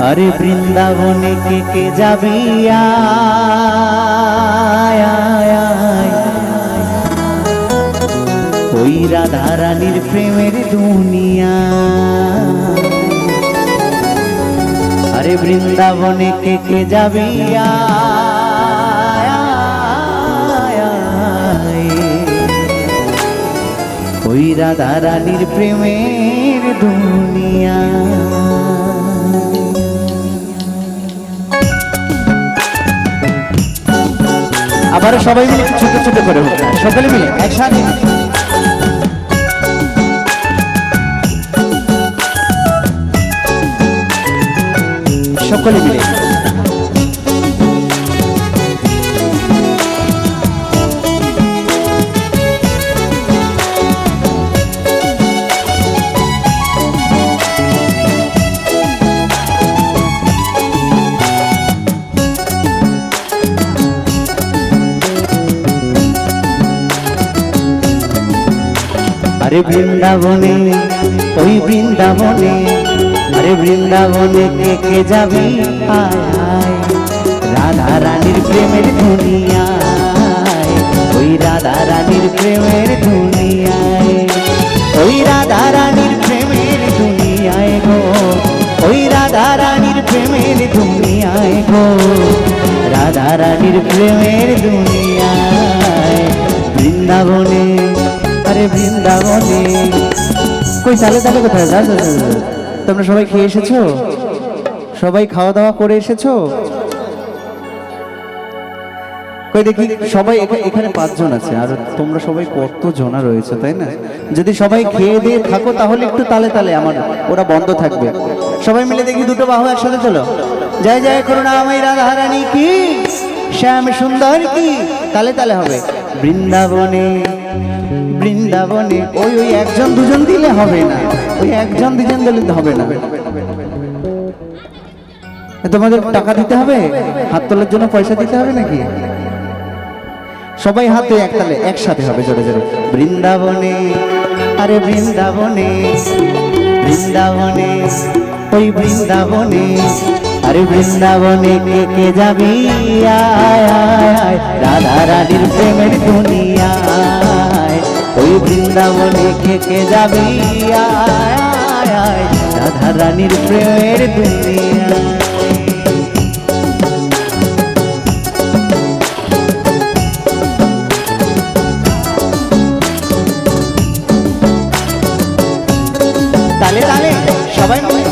আরে বৃন্দাবনে কে কে যাবি আয়, আয়, আয়। ওই রাধা রানীর প্রেমের দুনিয়া। আরে বৃন্দাবনে কে কে যাবি আয়, আয়, আয়। ওই রাধা রানীর প্রেমের দুনিয়া। আবার সবাই মিলে ছোট ছোট করে সকলে মিলে একসাথে সকলে মিলে আরে বৃন্দাবনে ওই বৃন্দাবনে, আরে বৃন্দাবনে কে কে যাবি আয়, আয়। রাধা রানীর প্রেমের দুনিয়ায়, ওই রাধা রানীর প্রেমের দুনিয়ায়, ওই রাধা রানীর প্রেমের দুনিয়ায় গো, ওই রাধা রানীর প্রেমের দুনিয়ায় গো, রাধা রানীর প্রেমের দুনিয়ায়। বৃন্দাবনে আরে বৃন্দাবনে কই তালে তালে কোথায় যা? তোমরা সবাই খেয়ে এসেছো? সবাই খাওয়া দাওয়া করে এসেছো? কই দেখি সবাই। এখানে 5 জন আছে, আর তোমরা সবাই কত জনা রয়েছে তাই না? যদি সবাই খেয়ে দিয়ে থাকো তাহলে একটু তালে তালে, আমার ওরা বন্ধ থাকবে। সবাই মিলে দেখি দুটো বাহু একসাথে চলো। জয় জয় করুণাময়ী রাধা রানী কি, শ্যাম সুন্দর কি, তালে তালে হবে। বৃন্দাবনে বৃন্দাবনে ওই ওই একজন দুজন দিলে হবে না, ওই একজন দুজন দিলে হবে না। তোমাদের টাকা দিতে হবে, হাত তোলার জন্য পয়সা দিতে হবে নাকি? সবাই হাতে এক তালে একসাথে হবে জোরে জোরে। বৃন্দাবনে আরে বৃন্দাবনে, বৃন্দাবনে ওই বৃন্দাবনে, আরে বৃন্দাবনে কে কে যাবি আয়, আয়, আয়। রাধা রানীর প্রেমের দুনিয়ায়, ওই বৃন্দাবনে কে কে যাবি আয়, আয়, আয়। রাধা রানীর প্রেমের দুনিয়ায়। তালে তালে সবাই মিলে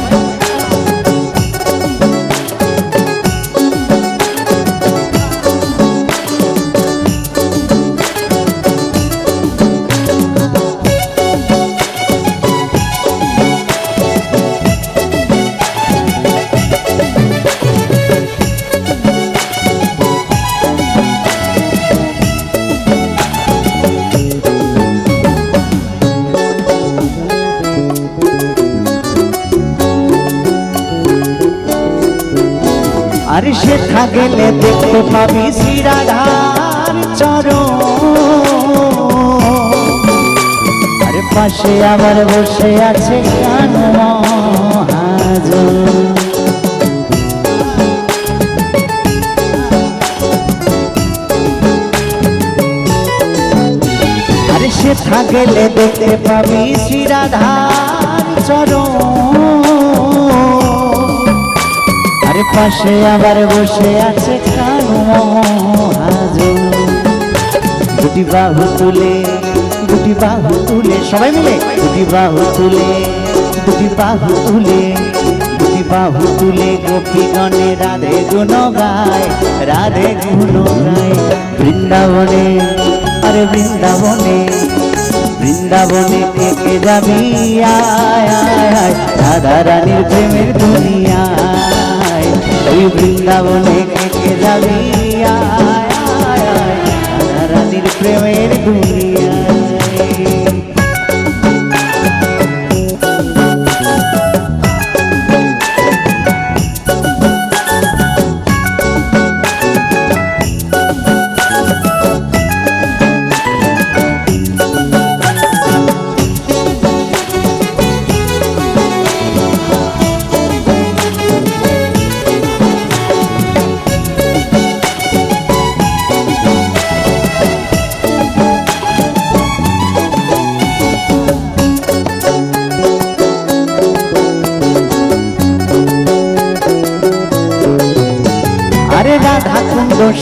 আরে সেথা গেলে দেখতে পাবি শ্রী রাধার চরণ, আরে পাশে আবার বসে আছে কান মহাজন। আরে সেথা গেলে দেখতে পাবি শ্রী রাধার চরণ, আরে পাশে আবার বসে আছে কান মহাজন। দুটি বাহু তুলে, দুটি বাহু তুলে সবাই মিলে, দুটি বাহু তুলে, দুটি বাহু তুলে, দুটি বাহু তুলে গোপীগণে রাধে গুণ গায়, রাধে গুণ গায়। বৃন্দাবনে আরে বৃন্দাবনে, বৃন্দাবনে কে কে যাবি আয়, আয়, আয়। রাধা রানীর প্রেমের দুনিয়ায়, ওই বৃন্দাবনে কে কে যাবি আয়, আয়, আয়। রাধা রানীর প্রেমের দুনিয়ায়।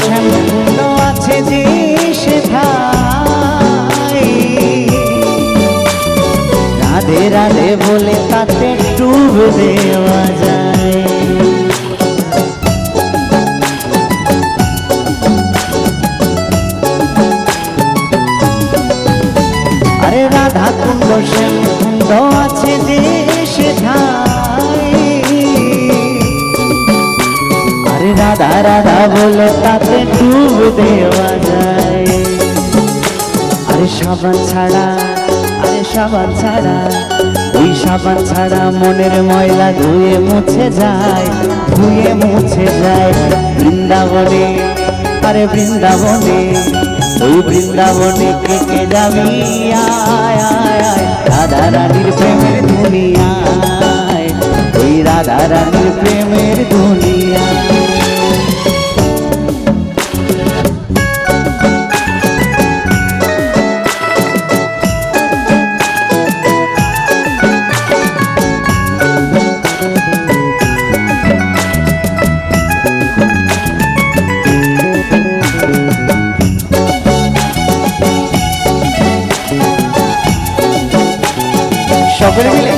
শ্যামকুণ্ড আছে যে সেথায় রাধে রাধে বলে তাতে ডুব দেওয়া যায়। আরে রাধা কুণ্ড শ্যামকুণ্ড আছে যে সেথায় আরে রাধা রাধা বলে তাতে ডুব দেওয়া যায়। আরে সাবান ছাড়া আরে সাবান ছাড়া ওই সাবান ছাড়া মনের ময়লা ধুয়ে মুছে যায়, ধুয়ে মুছে যায়। বৃন্দাবনে আরে বৃন্দাবনে ওই বৃন্দাবনে কে কে যাবি আয় আয় আয় রাধা রানীর প্রেমের দুনিয়ায়, ওই রাধা রানীর প্রেমের দুনিয়ায়। সকলে মিলে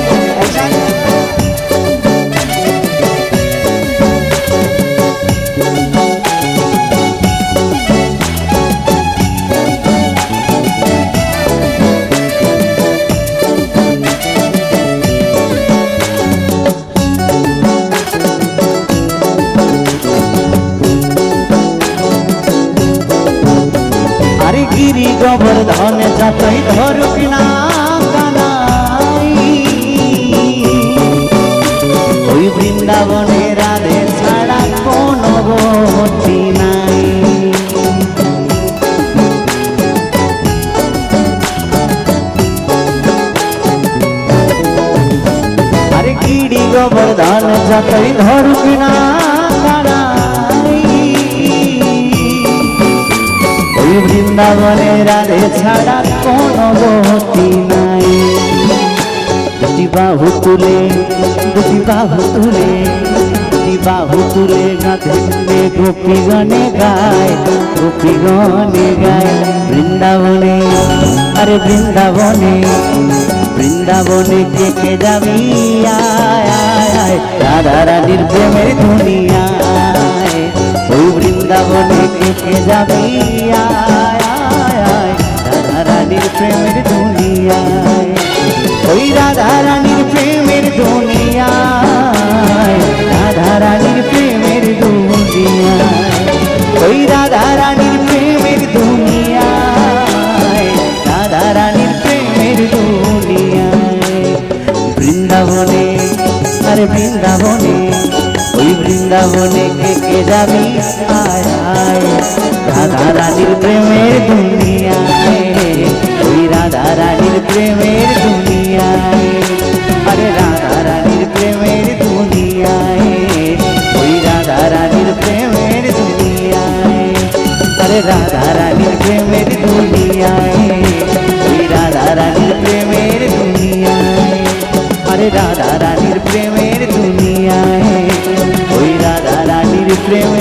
আরে গিরি গোবর্ধন যতই ধরুক না ওই বৃন্দাবনে রাধে ছাড়া কোনো গতি নাই। আরে গিরি গোবর্ধন যতই ধরুক না ওই বৃন্দাবনে রাধে ছাড়া কোনো গতি নাই। দুটি বাহু তুলে দুটি বাহু তুলে দুটি বাহু তুলে গাঁথে গোপী গনে গায়, গোপী গনে গায়। বৃন্দাবনে আরে বৃন্দাবনে বৃন্দাবনে কে কে যাবি আয় আয় আয় রাধা রানীর প্রেমের দুনিয়ায়, ওই বৃন্দাবনে কে কে যাবি আয় আয় আয় রাধা রানীর প্রেমের দুনিয়ায়, ওই রাধা রানীর প্রেমের দুনিয়ায়, রাধা রানীর প্রেমের দুনিয়ায়, ওই রাধা রানীর প্রেমের দুনিয়ায়, রাধা রানীর প্রেমের দুনিয়ায়। বৃন্দাবনে আরে বৃন্দাবনে ওই বৃন্দাবনে কে কে যাবি আয় আয় রাধা রানীর প্রেমের দুনিয়ায়, ওই রাধা রানীর প্রেমের দুনিয়ায়। আরে রাধা রানীর প্রেমের দুনিয়ায়, ওই রাধা রানীর প্রেমের দুনিয়ায়। আরে রাধা রানীর প্রেমের দুনিয়ায়, ওই রাধা রানীর প্রেমের দুনিয়ায়। আরে রাধা রানীর প্রেমের দুনিয়ায়, ওই রাধা রানীর প্রেমের